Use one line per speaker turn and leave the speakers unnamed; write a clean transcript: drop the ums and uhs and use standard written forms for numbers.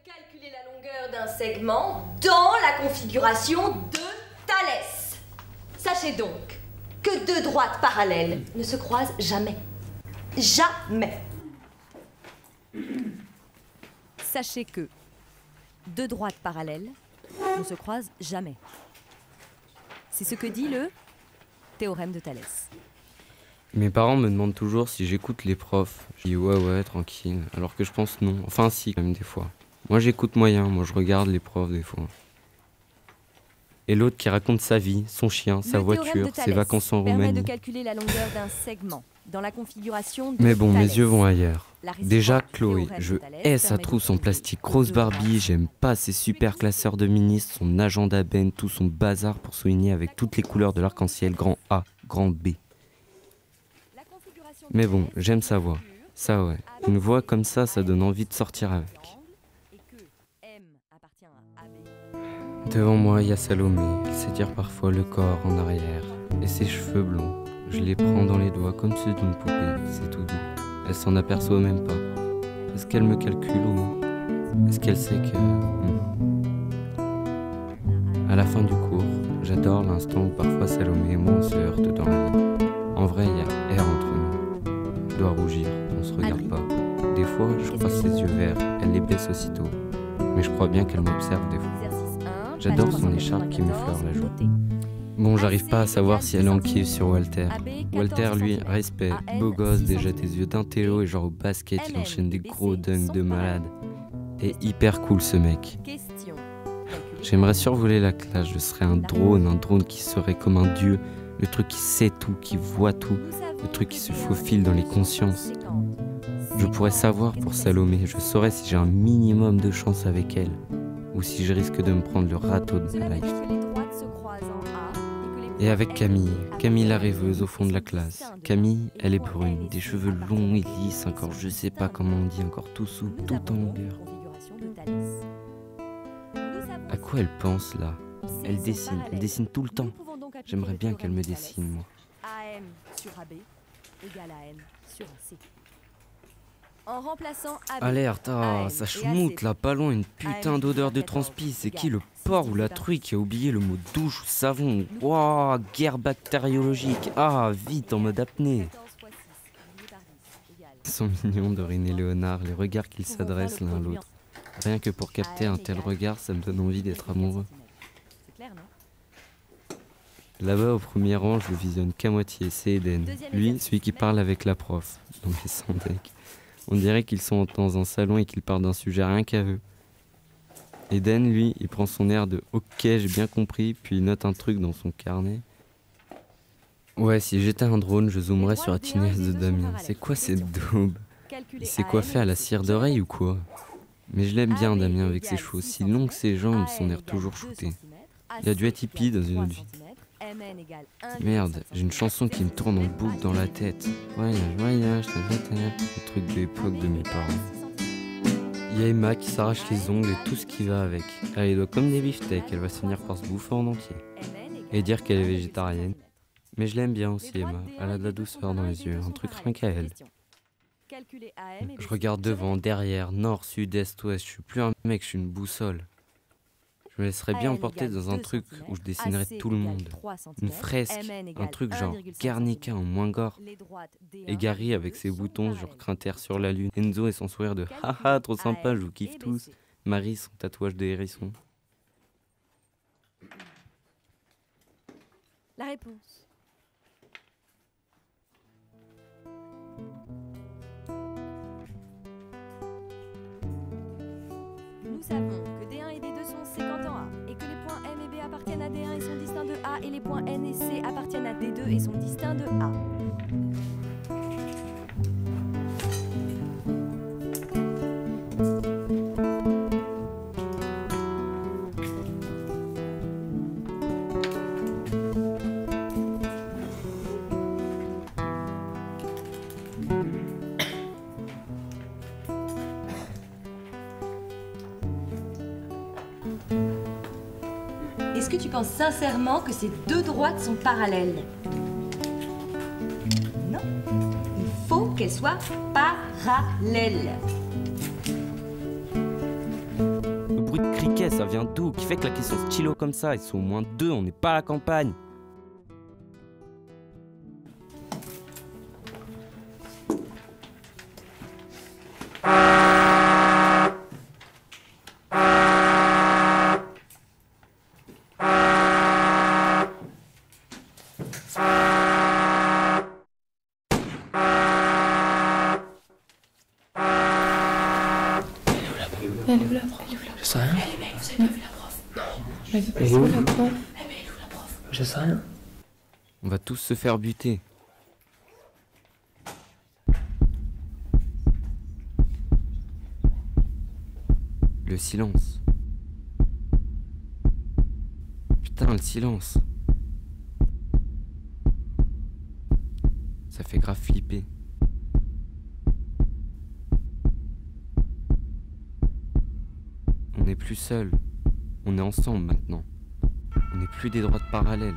Calculer la longueur d'un segment dans la configuration de Thalès. Sachez donc que deux droites parallèles ne se croisent jamais. Jamais.
Sachez que deux droites parallèles ne se croisent jamais. C'est ce que dit le théorème de Thalès.
Mes parents me demandent toujours si j'écoute les profs. Je dis ouais, tranquille. Alors que je pense non. Enfin si, quand même des fois. Moi j'écoute moyen, moi je regarde les profs des fois. Et l'autre qui raconte sa vie, son chien, sa voiture, ses vacances en
permet
Roumanie.
de calculer la longueur d'un segment dans la configuration de
Mais bon,
Thalès.
mes yeux vont ailleurs.
La réciproque
Déjà, Chloé,
théorème
je
de Thalès
hais sa
permet de
trousse en
calculer
plastique rose
deux
Barbie,
droites.
j'aime pas ses super classeurs de ministres, son agenda Ben, tout son bazar pour souligner avec toutes les couleurs de l'arc-en-ciel, grand A, grand B.
La configuration de
Mais bon,
Thalès
j'aime sa voix.
pure
Ça ouais, une voix comme ça donne envie de sortir avec.
et que M appartient à AB.
Devant moi, il y a Salomé, elle s'étire parfois le corps en arrière, et ses cheveux blonds. Je les prends dans les doigts comme ceux d'une poupée, c'est tout doux. Elle s'en aperçoit même pas. Est-ce qu'elle me calcule ou non? Est-ce qu'elle sait que... À la fin du cours, j'adore l'instant où parfois Salomé et moi on se heurte dans la vie. En vrai, il y a air entre nous. Je dois rougir, on se regarde pas. Des fois, je croise ses yeux verts, elle les baisse aussitôt. Mais je crois bien qu'elle m'observe des fois.
Exercice 1,
J'adore
page
son écharpe qui me
394,
fleure la joue.
notez.
Bon, j'arrive pas à savoir si elle est en kiff sur Walter.
AB, 14
Walter, lui,
centimètres.
respect,
AN,
beau gosse,
6
déjà tes
centimètres.
yeux d'un télo et genre au basket, il
MM,
enchaîne des
BC,
gros dunks de
100
malade. Et hyper cool ce mec.
Question.
J'aimerais survoler la classe, je serais un drone qui serait comme un dieu, le truc qui sait tout, qui voit tout, le truc qui se faufile dans les consciences. Je pourrais savoir pour Salomé, je saurais si j'ai un minimum de chance avec elle, ou si je risque de me prendre le râteau de ma life. Et avec Camille la rêveuse au fond de la classe. Camille, elle est brune, des cheveux longs et lisses, encore je sais pas comment on dit, encore tout souple, tout en longueur. À quoi elle pense là? Elle dessine tout le temps. J'aimerais bien qu'elle me dessine, moi.
AM sur AB égale à N sur AC. En remplaçant AB.
Alerte,
AM
ça
et
schmoute
AC.
là, pas loin, une putain
AM
d'odeur de
sur
transpi. C'est
14
qui, le
égale
porc ou la
6
truie qui a oublié le mot douche ou savon? Wouah, guerre bactériologique. Ah, vite, en mode apnée.
14 fois 6 divisé par 10 égale.
Ils sont mignons, Dorine et Léonard, les regards qu'ils s'adressent l'un à l'autre. Rien que pour capter un tel regard, ça me donne envie d'être amoureux.
C'est clair, non?
Là-bas, au premier rang, je le visionne qu'à moitié, c'est Eden.
Deuxième
Lui,
exercice.
celui qui parle avec la prof. Non mais sans deck. On dirait qu'ils sont dans un salon et qu'ils parlent d'un sujet rien qu'à eux. Eden, lui, il prend son air de « Ok, j'ai bien compris », puis il note un truc dans son carnet. Ouais, si j'étais un drone, je zoomerais sur la tinaise de Damien. C'est quoi cette daube?
Calculer
Il s'est
AM
coiffé à la cire d'oreille ou quoi? Mais je l'aime bien,
AB
Damien, avec ses
égale
cheveux
6
si longs que ses jambes,
AM
son air
égale
toujours
2
shooté.
centimètres,
Il a dû
AC
être hippie dans une
égale
autre vie.
3 centimètres, MN égale 1,5
Merde, j'ai une chanson qui me tourne en
centimètres,
boucle dans la tête. Voyage, le truc de l'époque de mes parents. Il y a Emma qui s'arrache les ongles et tout ce qui va avec. Elle a les doigts comme des beefsteaks, elle va finir par se bouffer en entier. Et dire qu'elle est végétarienne. Mais je l'aime bien aussi, Emma. Elle a de la douceur dans les yeux, un truc rien qu'à elle. Je regarde devant, derrière, nord, sud, est, ouest. Je suis plus un mec, je suis une boussole. Je me laisserais bien emporter dans un truc où je dessinerais tout le monde. Une fresque, un truc genre Guernica en moins gore. Et Gary avec ses boutons genre Crinter sur la lune. Enzo et son sourire de haha, trop sympa, je vous kiffe tous. Marie, son tatouage de hérisson.
La réponse. Nous savons que D1 et D2 sont séquents en A et que les points M et B appartiennent à D1 et sont distincts de A et les points N et C appartiennent à D2 et sont distincts de A.
Est-ce que tu penses sincèrement que ces deux droites sont parallèles? Non. Il faut qu'elles soient parallèles.
ça vient d'où? Qui fait claquer son stylo comme ça? Ils sont au moins 2, on n'est pas à la campagne.
Elle est où la prof?
Je sais rien.
Eh mec, vous avez pas vu la prof? Non.
Elle est où la prof?
Eh mais elle est où la prof?
Je sais rien.
On va tous se faire buter. Le silence. Putain, le silence. Ça fait grave flipper. On n'est plus seul. On est ensemble maintenant. On n'est plus des droites parallèles.